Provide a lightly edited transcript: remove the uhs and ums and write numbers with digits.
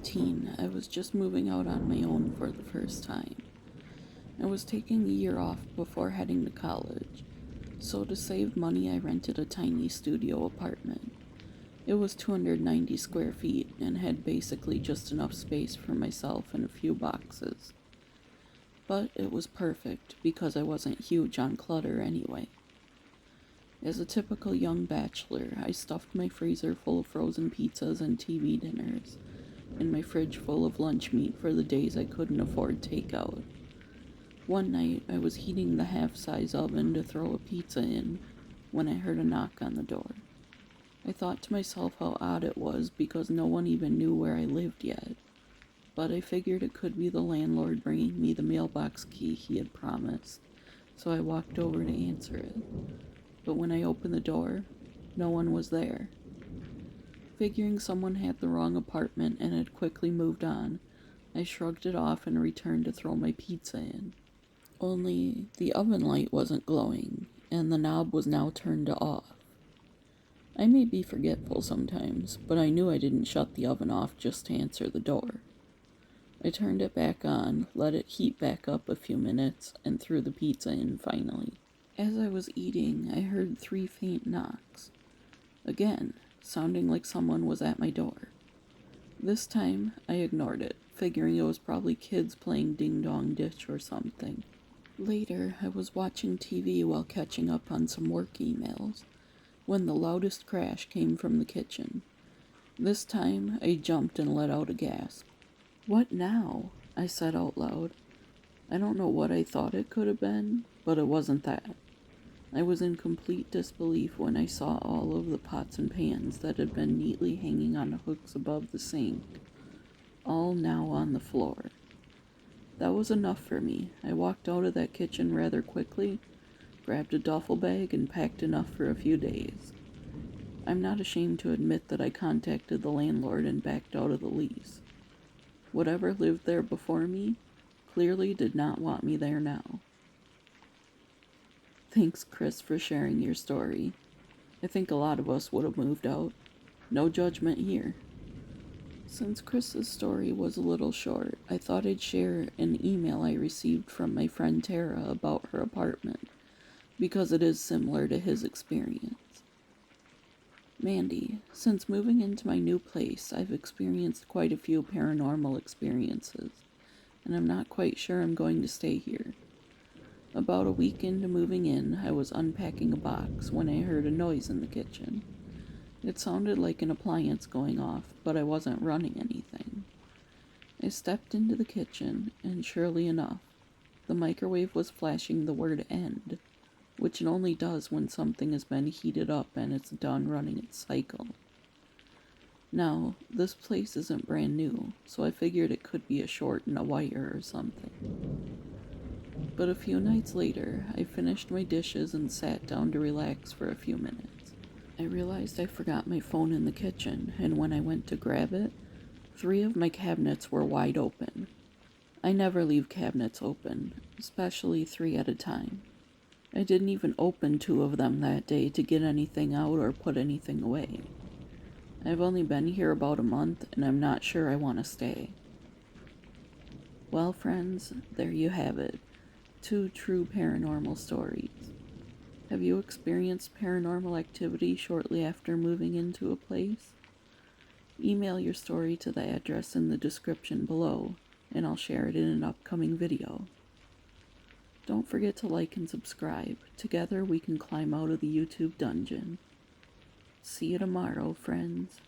17, I was just moving out on my own for the first time. I was taking a year off before heading to college, so to save money I rented a tiny studio apartment. It was 290 square feet and had basically just enough space for myself and a few boxes. But it was perfect because I wasn't huge on clutter anyway. As a typical young bachelor, I stuffed my freezer full of frozen pizzas and TV dinners, and my fridge full of lunch meat for the days I couldn't afford takeout. One night, I was heating the half-size oven to throw a pizza in when I heard a knock on the door. I thought to myself how odd it was because no one even knew where I lived yet, but I figured it could be the landlord bringing me the mailbox key he had promised, so I walked over to answer it. But when I opened the door, no one was there. Figuring someone had the wrong apartment and had quickly moved on, I shrugged it off and returned to throw my pizza in. Only the oven light wasn't glowing, and the knob was now turned off. I may be forgetful sometimes, but I knew I didn't shut the oven off just to answer the door. I turned it back on, let it heat back up a few minutes, and threw the pizza in finally. As I was eating, I heard 3 faint knocks. Again, sounding like someone was at my door. This time, I ignored it, figuring it was probably kids playing ding-dong ditch or something. Later, I was watching TV while catching up on some work emails, when the loudest crash came from the kitchen. This time, I jumped and let out a gasp. "What now?" I said out loud. I don't know what I thought it could have been, but it wasn't that. I was in complete disbelief when I saw all of the pots and pans that had been neatly hanging on hooks above the sink, all now on the floor. That was enough for me. I walked out of that kitchen rather quickly, grabbed a duffel bag, and packed enough for a few days. I'm not ashamed to admit that I contacted the landlord and backed out of the lease. Whatever lived there before me clearly did not want me there now. Thanks, Chris, for sharing your story. I think a lot of us would have moved out. No judgment here. Since Chris's story was a little short, I thought I'd share an email I received from my friend Tara about her apartment, because it is similar to his experience. Mandy, since moving into my new place, I've experienced quite a few paranormal experiences, and I'm not quite sure I'm going to stay here. About a week into moving in, I was unpacking a box when I heard a noise in the kitchen. It sounded like an appliance going off, but I wasn't running anything. I stepped into the kitchen, and surely enough, the microwave was flashing the word end, which it only does when something has been heated up and it's done running its cycle. Now, this place isn't brand new, so I figured it could be a short in a wire or something. But a few nights later, I finished my dishes and sat down to relax for a few minutes. I realized I forgot my phone in the kitchen, and when I went to grab it, 3 of my cabinets were wide open. I never leave cabinets open, especially 3 at a time. I didn't even open 2 of them that day to get anything out or put anything away. I've only been here about a month, and I'm not sure I want to stay. Well, friends, there you have it. 2 true paranormal stories. Have you experienced paranormal activity shortly after moving into a place? Email your story to the address in the description below, and I'll share it in an upcoming video. Don't forget to like and subscribe. Together we can climb out of the YouTube dungeon. See you tomorrow, friends.